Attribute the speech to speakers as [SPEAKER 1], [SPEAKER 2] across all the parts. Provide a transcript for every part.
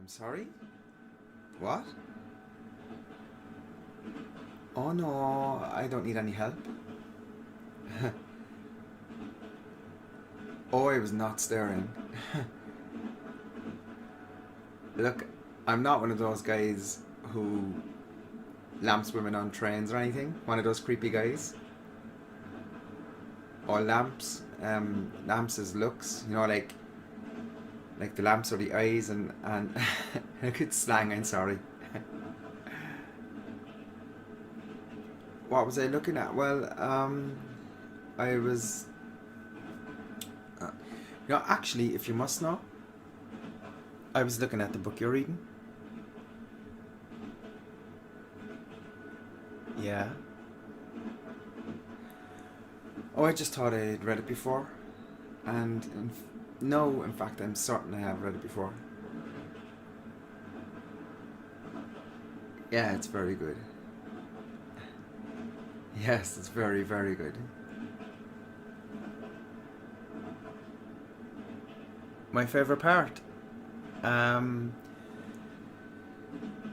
[SPEAKER 1] I'm sorry? What? Oh no, I don't need any help. Oh, I was not staring. Look, I'm not one of those guys who lamps women on trains or anything. One of those creepy guys. Or lamps as looks. You know, like the lamps are the eyes and good slang. I'm sorry. What was I looking at? Well, I was. Actually, if you must know, I was looking at the book you're reading. Yeah. Oh, I just thought I'd read it before, and no, in fact, I'm certain I have read it before. Yeah, it's very good. Yes, it's very, very good. My favorite part. Um,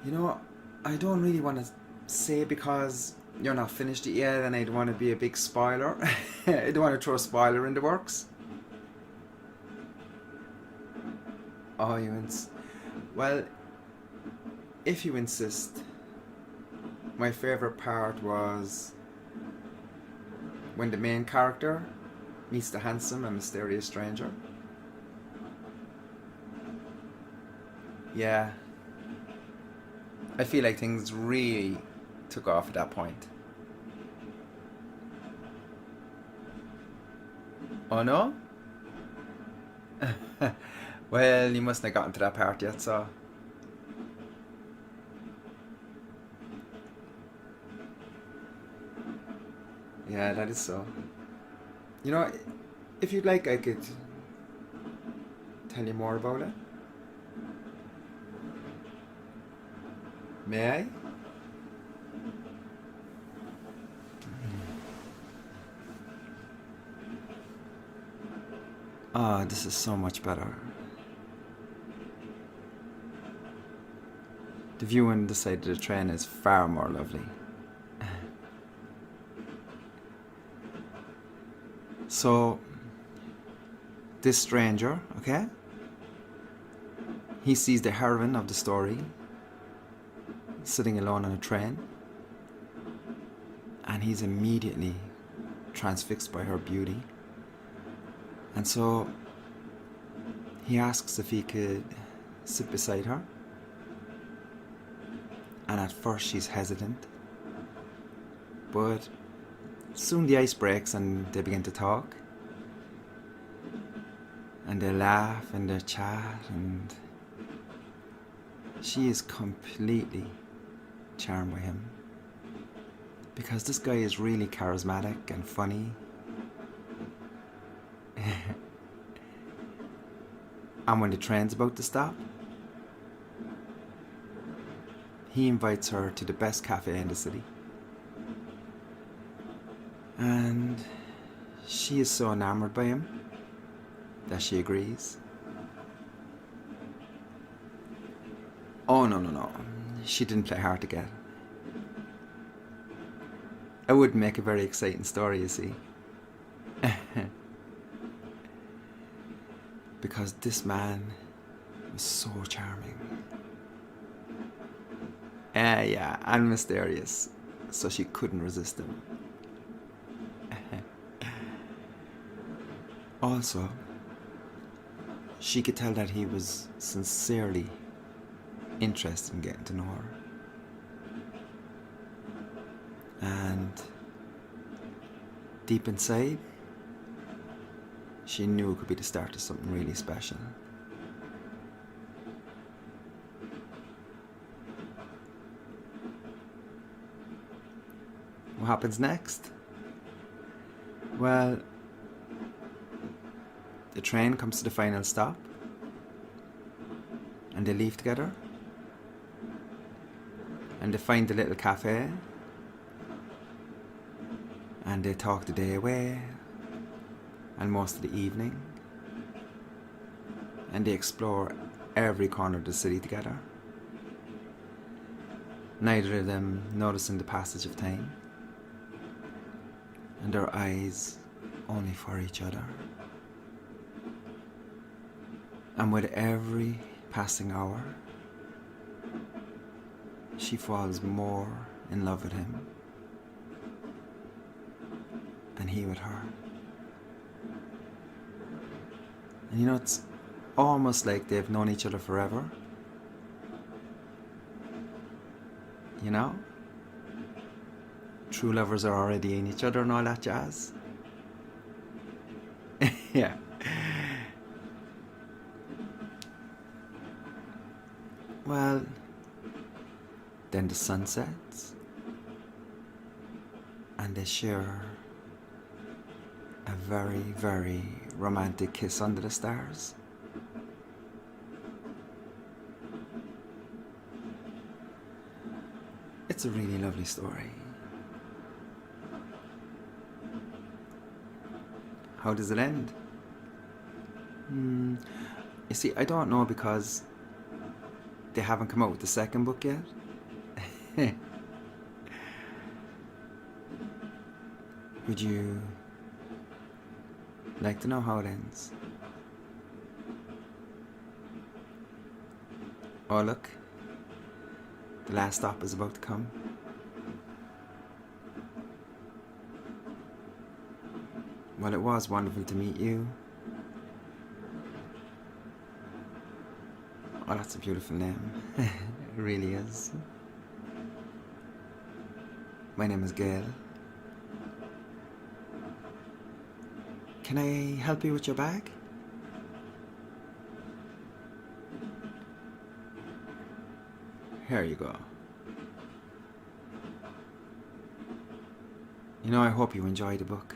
[SPEAKER 1] you know, I don't really want to say because you're not finished it yet, and I don't want to be a big spoiler. I don't want to throw a spoiler in the works. Oh, well, if you insist, my favorite part was when the main character meets the handsome and mysterious stranger. Yeah, I feel like things really took off at that point. Oh no? Well, you mustn't have gotten to that part yet, so. Yeah, that is so. You know, if you'd like, I could tell you more about it. May I? Ah, this is so much better. The view on the side of the train is far more lovely. So, this stranger, okay? He sees the heroine of the story sitting alone on a train, and he's immediately transfixed by her beauty. And so he asks if he could sit beside her. And at first she's hesitant, but soon the ice breaks and they begin to talk. And they laugh and they chat, and she is completely charmed by him. Because this guy is really charismatic and funny. And when the train's about to stop, he invites her to the best cafe in the city. And she is so enamored by him that she agrees. Oh, no. She didn't play hard to get. It would make a very exciting story, you see. Because this man was so charming. Yeah, and mysterious. So she couldn't resist him. Also, she could tell that he was sincerely interested in getting to know her. And deep inside, she knew it could be the start of something really special. What happens next? Well, the train comes to the final stop, and they leave together, and they find the little cafe, and they talk the day away, and most of the evening, and they explore every corner of the city together, neither of them noticing the passage of time, and their eyes only for each other. And with every passing hour, she falls more in love with him, and he with her. And you know, it's almost like they've known each other forever. You know? True lovers are already in each other and all that jazz. Yeah. Well, then the sun sets, and they share a very, very romantic kiss under the stars. It's a really lovely story. How does it end? You see, I don't know because they haven't come out with the second book yet. Would you like to know how it ends? Oh look, the last stop is about to come. Well, it was wonderful to meet you. Oh, that's a beautiful name. It really is. My name is Gail. Can I help you with your bag? Here you go. You know, I hope you enjoy the book.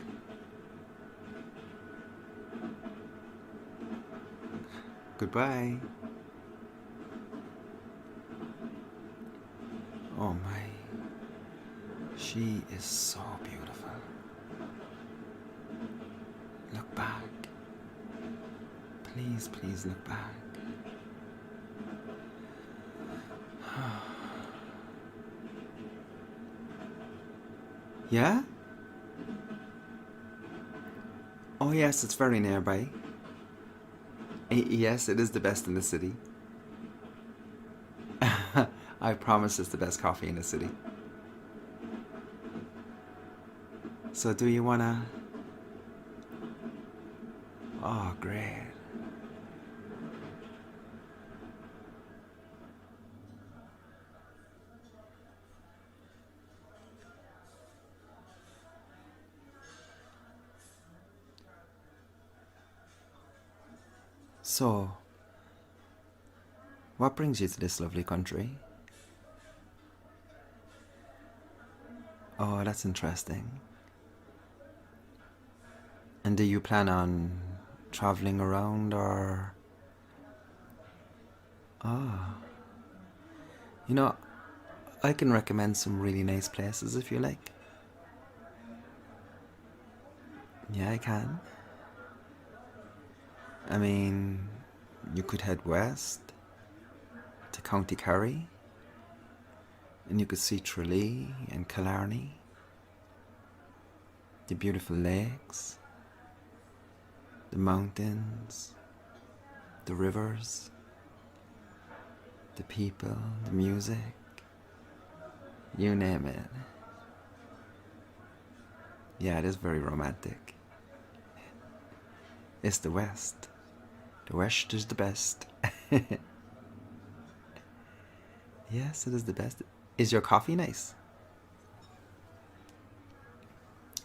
[SPEAKER 1] Goodbye. Oh my. She is so beautiful. Look back. Please, please look back. Yeah? Oh yes, it's very nearby. Yes, it is the best in the city. I promise it's the best coffee in the city. So do you wanna... Oh, great. So, what brings you to this lovely country? Oh, that's interesting. And do you plan on traveling around or... Ah. You know, I can recommend some really nice places if you like. Yeah, I can. I mean, you could head west to County Kerry, and you could see Tralee and Killarney, the beautiful lakes, the mountains, the rivers, the people, the music, you name it. Yeah, it is very romantic. It's the West. The West is the best. Yes, it is the best. Is your coffee nice?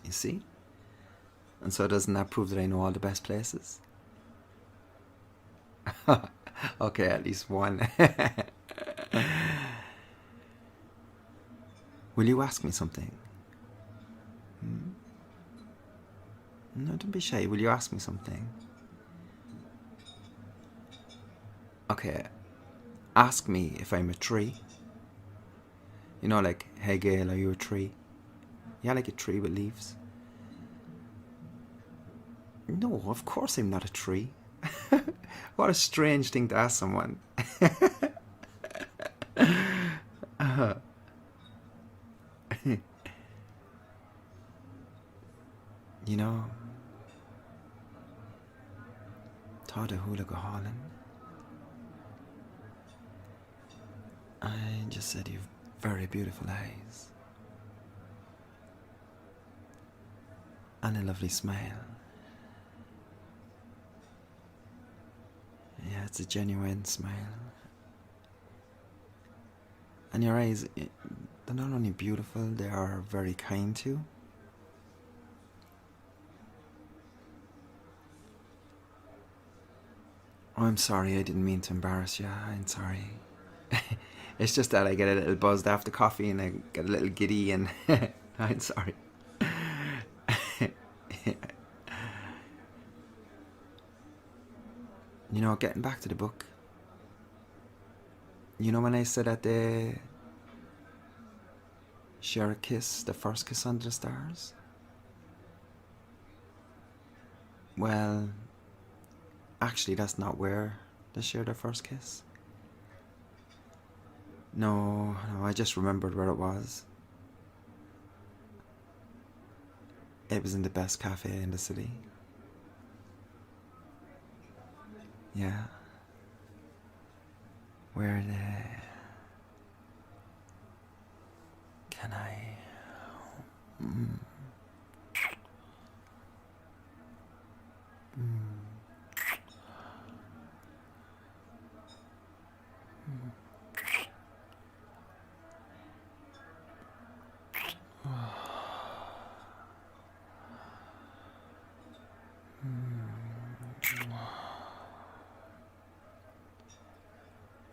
[SPEAKER 1] You see? And so doesn't that prove that I know all the best places? Okay, at least one. Will you ask me something? No, don't be shy. Will you ask me something? Okay, ask me if I'm a tree. You know, like, hey Gail, are you a tree? Yeah, like a tree with leaves. No, of course I'm not a tree. What a strange thing to ask someone. You know, tá de thula go hálan. I just said you've very beautiful eyes. And a lovely smile. Yeah, it's a genuine smile. And your eyes, they're not only beautiful, they are very kind too. Oh, I'm sorry, I didn't mean to embarrass you. I'm sorry. It's just that I get a little buzzed after coffee and I get a little giddy and I'm sorry. You know, getting back to the book. You know when I said that they share a kiss, the first kiss under the stars? Well, actually that's not where they share their first kiss. No, I just remembered where it was. It was in the best cafe in the city. Yeah. Where can I... Mm. Mm.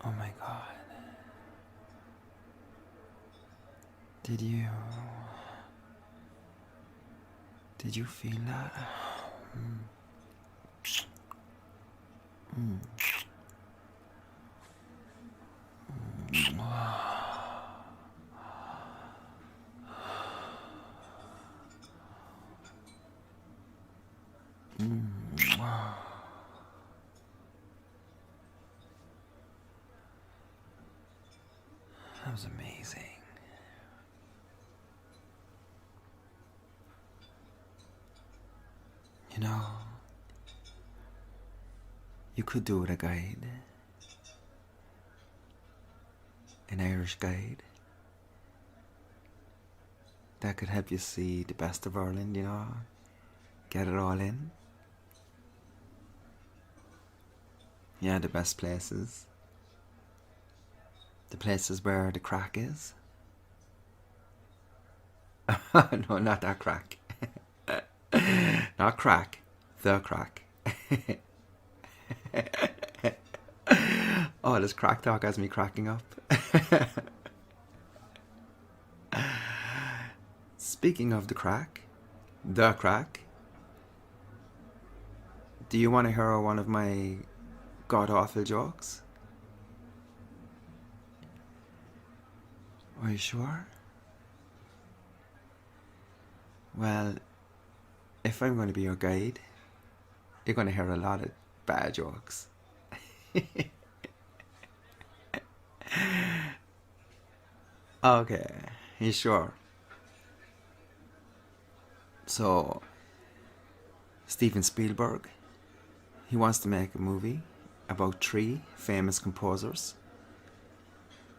[SPEAKER 1] Oh my God. Did you feel that? Mm. That was amazing. You know, you could do with a guide. An Irish guide that could help you see the best of Ireland, you know, get it all in. Yeah, the best places. The places where the crack is. No, not that crack. Not crack, the crack. Oh, this crack talk has me cracking up. Speaking of the crack, do you want to hear one of my god-awful jokes? Are you sure? Well, if I'm going to be your guide, you're going to hear a lot of bad jokes. Okay, you sure? So, Steven Spielberg, he wants to make a movie about 3 famous composers,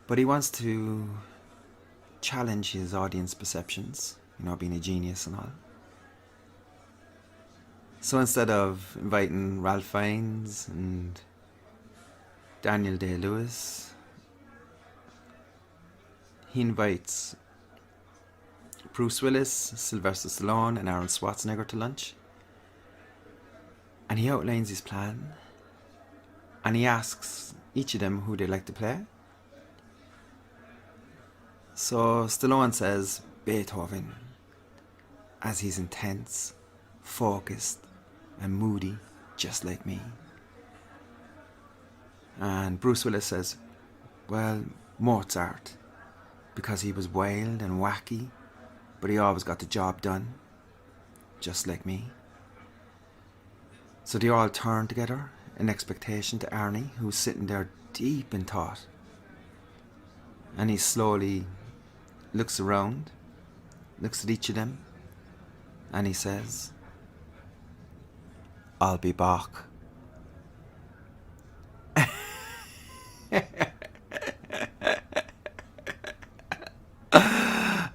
[SPEAKER 1] but he wants to challenge his audience perceptions, you know, being a genius and all. So instead of inviting Ralph Fiennes and Daniel Day-Lewis, he invites Bruce Willis, Sylvester Stallone and Arnold Schwarzenegger to lunch. And he outlines his plan. And he asks each of them who they'd like to play. So Stallone says Beethoven, as he's intense, focused and moody, just like me. And Bruce Willis says, well, Mozart, because he was wild and wacky, but he always got the job done, just like me. So they all turn together an expectation to Arnie, who's sitting there deep in thought. And he slowly looks around, looks at each of them, and he says, "I'll be back."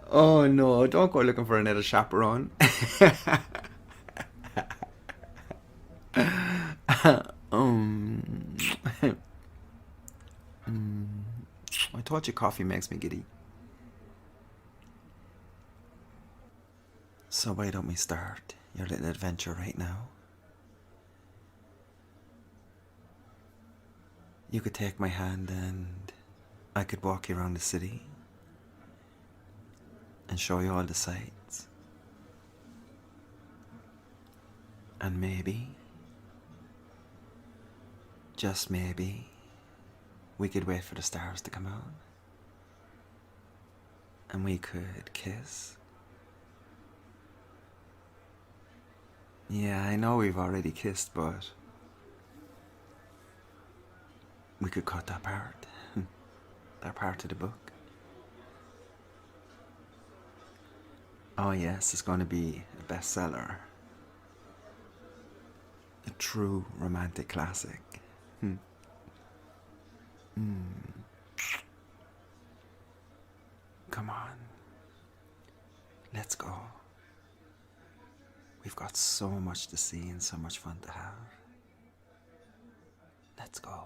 [SPEAKER 1] Oh no, don't go looking for another chaperone. I told you coffee makes me giddy. So why don't we start your little adventure right now? You could take my hand and I could walk you around the city and show you all the sights. And maybe, just maybe, we could wait for the stars to come out. And we could kiss. Yeah, I know we've already kissed, but we could cut that part. That part of the book. Oh yes, it's going to be a bestseller. A true romantic classic. Come on. Let's go. We've got so much to see and so much fun to have. Let's go.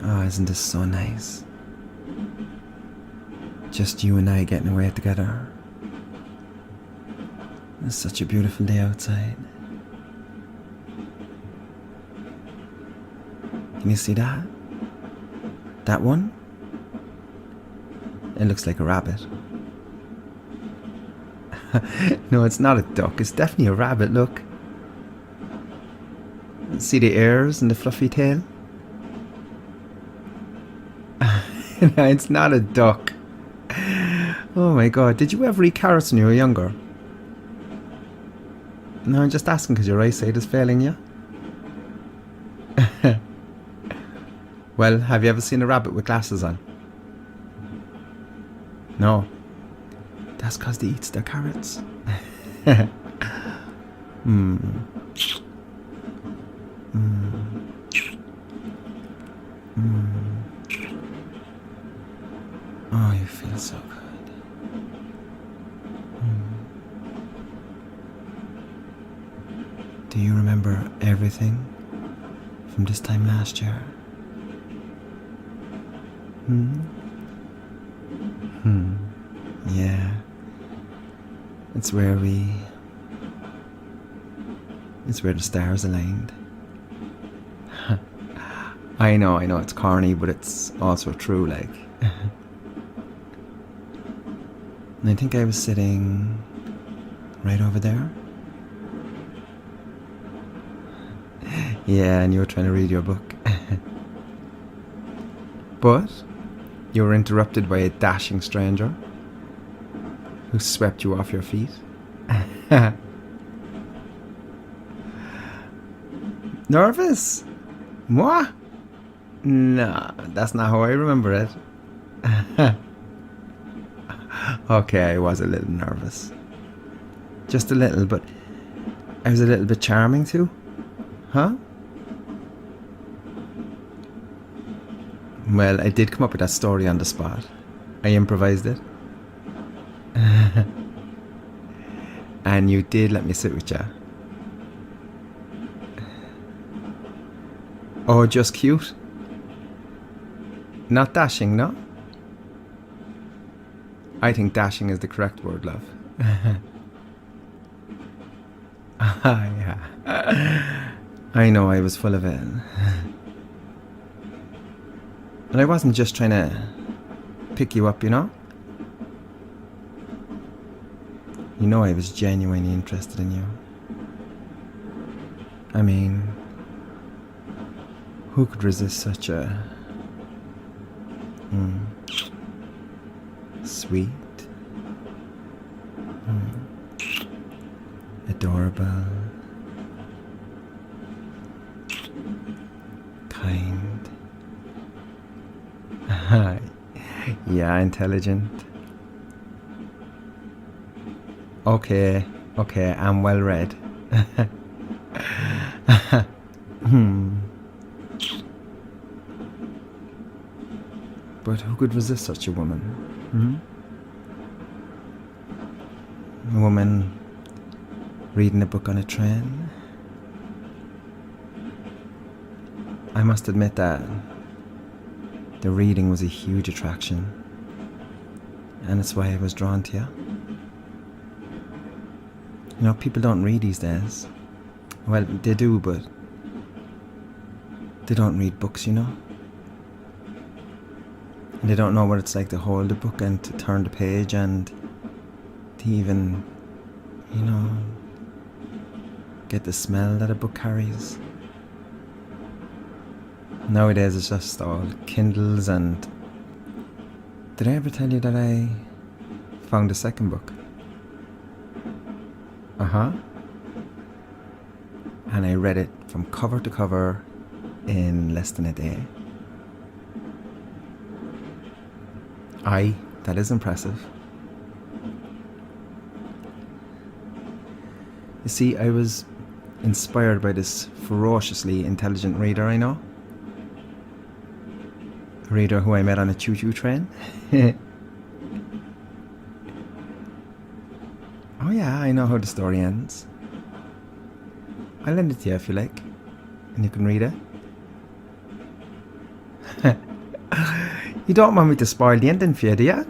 [SPEAKER 1] Oh, isn't this so nice? Just you and I getting away together. It's such a beautiful day outside. Can you see that? That one? It looks like a rabbit. No, it's not a duck. It's definitely a rabbit, look. See the ears and the fluffy tail? No, it's not a duck. Oh my god, did you ever eat carrots when you were younger? No, I'm just asking because your eyesight is failing you. Well, have you ever seen a rabbit with glasses on? No. That's because they eat their carrots. Oh, you feel so good. Do you remember everything from this time last year? Yeah. It's where the stars aligned. I know, it's corny, but it's also true, like. And I think I was sitting right over there. Yeah, and you were trying to read your book. But you were interrupted by a dashing stranger who swept you off your feet. Nervous? Moi? No, that's not how I remember it. Okay, I was a little nervous. Just a little, but I was a little bit charming too. Huh? Well, I did come up with that story on the spot. I improvised it. And you did let me sit with you. Oh, just cute? Not dashing, no? I think dashing is the correct word, love. Yeah. I know I was full of it. But I wasn't just trying to pick you up, you know? You know I was genuinely interested in you. I mean, who could resist such a Mm. Sweet. Adorable. Kind. Yeah, intelligent. Okay, I'm well read. But who could resist such a woman? A woman reading a book on a train? I must admit that the reading was a huge attraction, and it's why I was drawn to you. You know, people don't read these days. Well, they do, but they don't read books, you know? And they don't know what it's like to hold a book and to turn the page and to even, you know, get the smell that a book carries. Nowadays it's just all Kindles. And did I ever tell you that I found a second book? And I read it from cover to cover in less than a day. Aye, that is impressive. You see, I was inspired by this ferociously intelligent reader I know. A reader who I met on a choo-choo train. Oh yeah, I know how the story ends. I'll lend it to you if you like, and you can read it. You don't want me to spoil the ending for you, do you?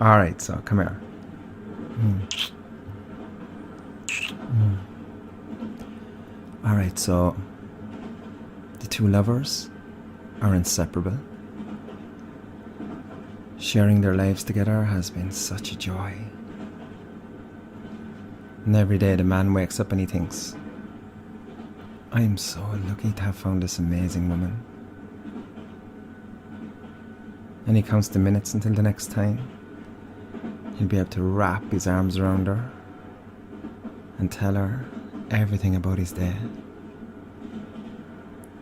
[SPEAKER 1] Alright, so come here. Alright, so the two lovers are inseparable. Sharing their lives together has been such a joy. And every day the man wakes up and he thinks, I am so lucky to have found this amazing woman. And he counts the minutes until the next time he'll be able to wrap his arms around her and tell her everything about his day.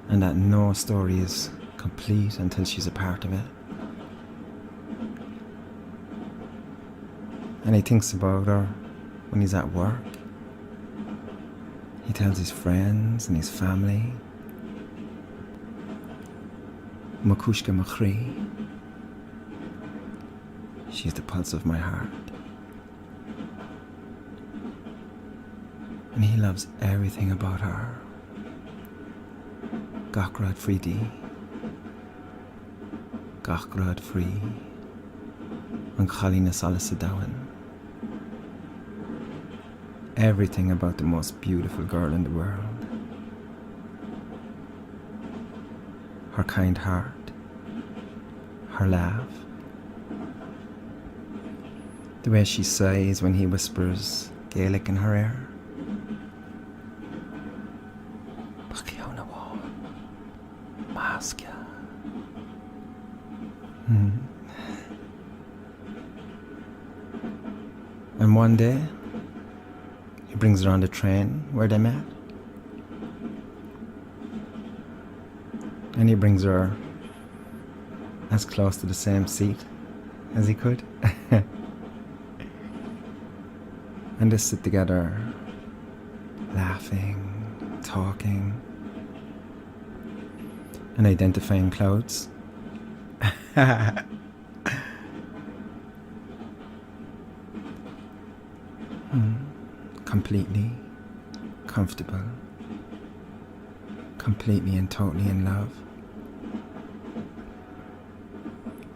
[SPEAKER 1] And that no story is complete until she's a part of it. And he thinks about her when he's at work. He tells his friends and his family. Makushka Makhri. She's the pulse of my heart. And he loves everything about her. Gakrad Fridi. Gakrad Free. And Khalina Salasidawan. Everything about the most beautiful girl in the world. Her kind heart. Her laugh. The way she sighs when he whispers Gaelic in her ear. And one day, he brings her on the train where they met. And he brings her as close to the same seat as he could. And they sit together, laughing, talking, and identifying clouds. Completely comfortable, completely and totally in love.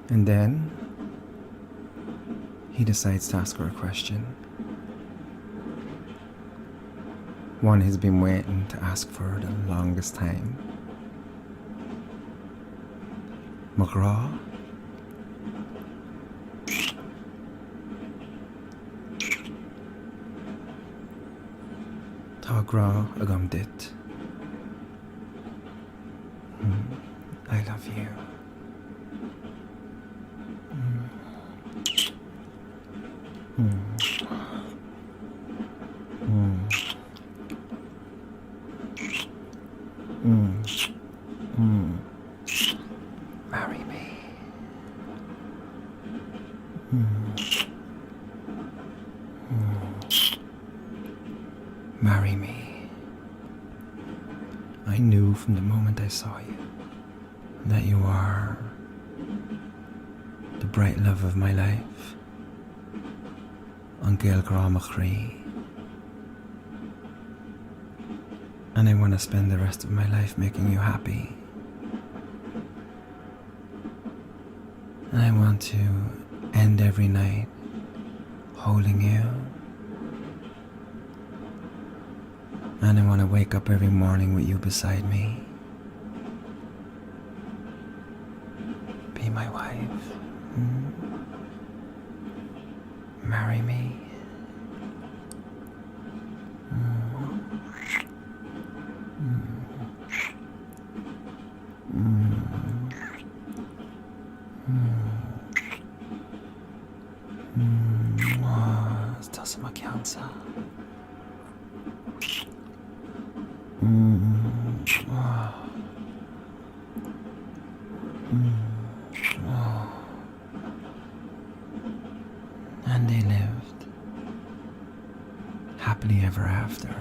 [SPEAKER 1] And then he decides to ask her a question. One he's been waiting to ask for the longest time. McGraw? Tá gra agam dit. love you. Marry me. Marry me. I knew from the moment I saw you that you are the bright love of my life. An Gael Gramachri. And I want to spend the rest of my life making you happy. And I want to end every night holding you. And I want to wake up every morning with you beside me. Be my wife. Marry me. Sta som chianza. And they lived happily ever after.